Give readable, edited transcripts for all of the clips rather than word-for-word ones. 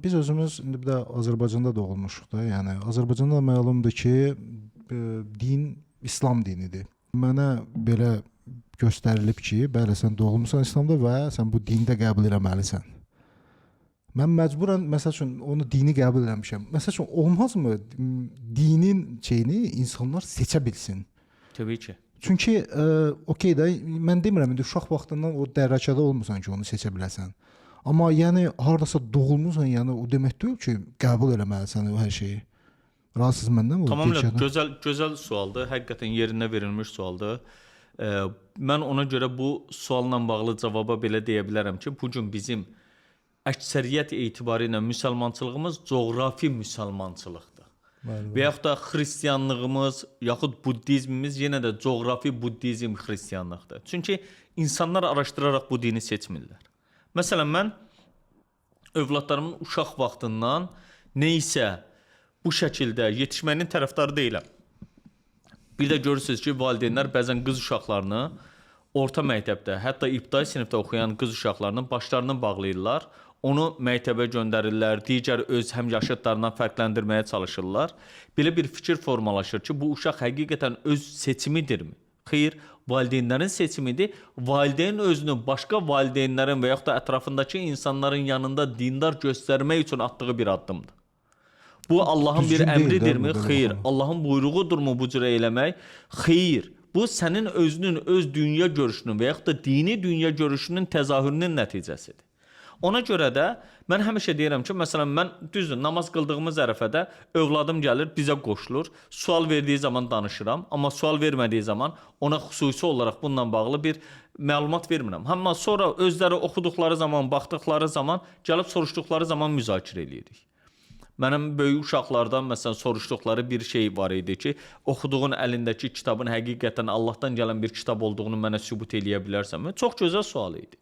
biz özümüz indi bir də Azərbaycanda doğulmuşuq da. Yəni Azərbaycanda məlumdur ki, din İslam dinidir. Mənə belə göstərilib ki, bəli sən doğulmusan İslamda və sən bu dini də qəbul etməlisən. Mən məcburən məsəl üçün onu dini qəbul etmişəm. Məsəl üçün olmazmı dinin şeyini insanlar seçə bilsin? Təbii ki. Çünki okey də mən demirəm indi uşaq vaxtından o dərəcədə olmusan ki, onu seçə biləsən. Amma yəni hardasa doğulmusan, yəni o demək deyil ki, qəbul etməlisən o hər şeyi. Razısınız məndən o? Tamamilə gözəl sualdır. Həqiqətən yerinə verilmiş sualdır. Mən ona görə bu sualla bağlı cavaba belə deyə bilərəm ki, bu gün bizim əksəriyyət etibarı ilə müsəlmançılığımız coğrafi müsəlmançılıqdır. Və yaxud da xristianlığımız, yaxud buddizmimiz yenə də coğrafi buddizm xristianlıqdır. Çünki insanlar araşdıraraq bu dini seçmirlər. Məsələn, mən övladlarımın uşaq vaxtından neysə bu şəkildə yetişmənin tərəfdarı deyiləm. Bir də görürsünüz ki, valideynlər bəzən qız uşaqlarını orta məktəbdə, hətta ibtidai sinifdə oxuyan qız uşaqlarının başlarını bağlayırlar. Onu məktəbə göndərirlər, digər öz həmyaşıdlarından fərqləndirməyə çalışırlar. Belə bir fikir formalaşır ki, bu uşaq həqiqətən öz seçimidirmi? Xeyr, valideynlərin seçimidir. Valideyn özünü başqa valideynlərin və yaxud da ətrafındakı insanların yanında dindar göstərmək üçün atdığı bir addımdır. Bu Allahın bir əmridirmi? Xeyr. Allahın buyruğudurmu bu cürə eləmək? Xeyr. Bu sənin özünün öz dünya görüşünün və yaxud da dini dünya görüşünün təzahürünün nəticəsidir. Ona görə də mən həmişə deyirəm ki, məsələn, mən düzdür, namaz qıldığımız ərəfədə övladım gəlir, bizə qoşulur, sual verdiyi zaman danışıram, amma sual vermədiyi zaman ona xüsusi olaraq bununla bağlı bir məlumat vermirəm. Amma sonra özləri oxuduqları zaman, baxdıqları zaman, gəlib soruşduqları zaman müzakirə edirik. Mənim böyük uşaqlardan məsələn soruşduqları bir şey var idi ki, oxuduğun əlindəki kitabın həqiqətən Allahdan gələn bir kitab olduğunu mənə sübut eləyə bilərsənmi? Çox gözəl sual idi.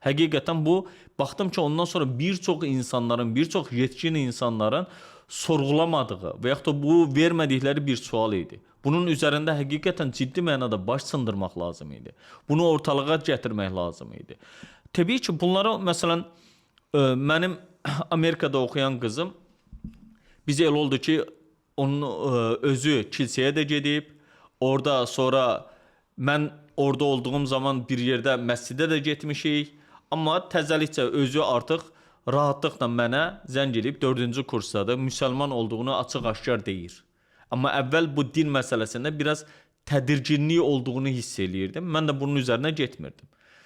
Həqiqətən bu, baxdım ki, ondan sonra bir çox insanların, bir çox yetkin insanların sorğulamadığı və yaxud da bu vermədikləri bir sual idi. Bunun üzərində həqiqətən ciddi mənada baş sındırmaq lazım idi. Bunu ortalığa gətirmək lazım idi. Təbii ki, bunları, məsələn, mənim Amerikada oxuyan qızım, biz elə oldu ki, onun özü kilsəyə də gedib, orada sonra mən orada olduğum zaman bir yerdə məscidə də getmişik. Amma təzəlikcə özü artıq rahatlıqla mənə zəng edib 4-cü kursdadır, müsəlman olduğunu açıq-aşkar deyir. Amma əvvəl bu din məsələsində biraz tədirginlik olduğunu hiss eləyirdim. Mən də bunun üzərinə getmirdim.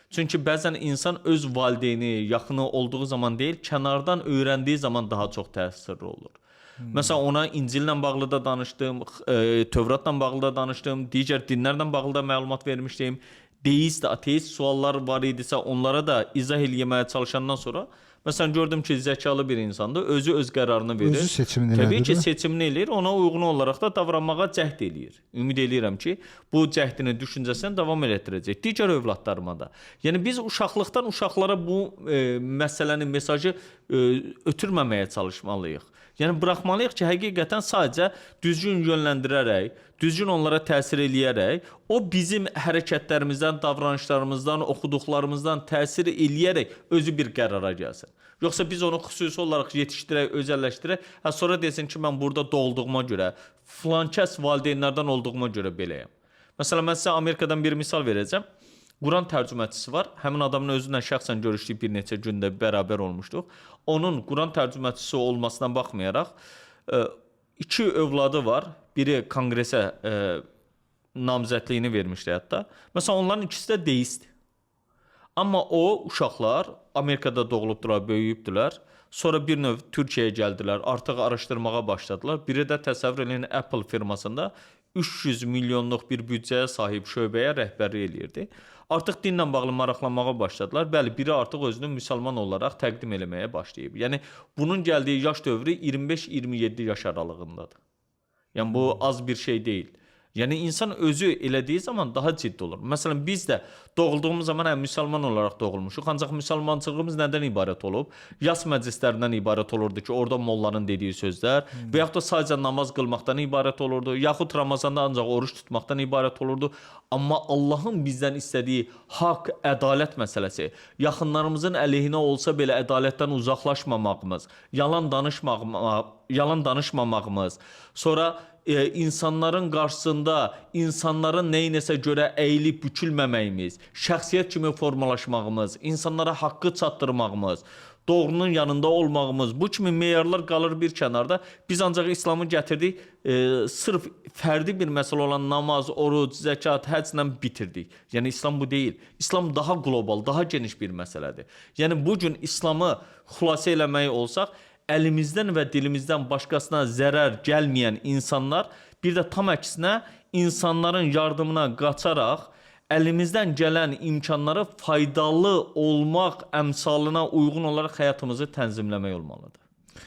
Çünki bəzən insan öz valideyni, yaxını olduğu zaman deyil, kənardan öyrəndiyi zaman daha çox təsirli olur. Məsələn, ona İncillə bağlı da danışdım, Tövratla bağlı da danışdım, digər dinlərlə bağlı da məlumat vermişdim. Deist, ateist suallar var idisə onlara da izah eləməyə çalışandan sonra məsələn gördüm ki, zəkalı bir insandır, özü öz qərarını verir. Özü seçimini edir. Təbii ki, seçimini eləyir, ona uyğun olaraq da davranmağa cəhd eləyir. Ümid eləyirəm ki, bu cəhdini, düşüncəsini davam elətdirəcək. Digər övladlarıma da. Yəni biz uşaqlıqdan uşaqlara bu məsələnin mesajı ötürməməyə çalışmalıyıq. Yəni buraxmalıyıq ki, həqiqətən sadəcə düzgün yönləndirərək, düzgün onlara təsir eləyərək, o bizim hərəkətlərimizdən, davranışlarımızdan, oxuduqlarımızdan təsir eləyərək özü bir qərara gəlsin. Yoxsa biz onu xüsusi olaraq yetişdirək, özəlləşdirək, sonra desin ki, mən burada doğulduğuma görə, filan kəs valideynlərdən olduğuma görə beləyəm. Məsələn, mən sizə Amerikadan bir misal verəcəm. Quran tərcüməçisi var. Həmin adamın özündən şəxsən görüşdük, bir neçə gündə bərabər olmuşduq. Onun Quran tərcüməçisi olmasına baxmayaraq 2 övladı var. Biri konqresə namizədliyini vermişdi hətta. Məsələn, onların ikisi də deistdir. Amma o uşaqlar Amerikada doğulubdular, böyüyübdülər. Sonra bir növ Türkiyəyə gəldilər, artıq araşdırmağa başladılar. Biri də təsəvvür edin Apple firmasında 300 milyonluq bir büdcəyə sahib şöbəyə rəhbərlik eləyirdi. Artıq dinlə bağlı maraqlanmağa başladılar. Bəli, biri artıq özünü müsəlman olaraq təqdim eləməyə başlayıb. Yəni bunun gəldiyi yaş dövrü 25-27 yaş aralığındadır. Yəni bu az bir şey deyil. Yəni insan özü elədiyi zaman daha ciddi olur. Məsələn biz də doğulduğumuz zaman müsəlman olaraq doğulmuşuq. Ancaq müsəlmançılığımız nədən ibarət olub? Yas məclislərindən ibarət olurdu ki, orada mollanın dediyi sözlər və yaxud da sadəcə namaz qılmaqdan ibarət olurdu, yaxud Ramazanda ancaq oruç tutmaqdan ibarət olurdu. Amma Allahın bizdən istədiyi haqq, ədalət məsələsi, yaxınlarımızın əleyhinə olsa belə ədalətdən uzaqlaşmamağımız, yalan danışmamağımız, sonra insanların qarşısında insanların neyinəsə görə əyilib bükülməməyimiz, şəxsiyyət kimi formalaşmağımız, insanlara haqqı çatdırmağımız, doğrunun yanında olmağımız, bu kimi meyarlar qalır bir kənarda. Biz ancaq İslamı gətirdik, sırf fərdi bir məsələ olan namaz, oruc, zəkat, həcclə bitirdik. Yəni İslam bu deyil. İslam daha qlobal, daha geniş bir məsələdir. Yəni bu gün İslamı xülasə eləmək olsaq, əlimizdən və dilimizdən başqasına zərər gəlməyən insanlar, bir də tam əksinə insanların yardımına qaçaraq əlimizdən gələn imkanları faydalı olmaq əmsalına uyğun olaraq həyatımızı tənzimləmək olmalıdır.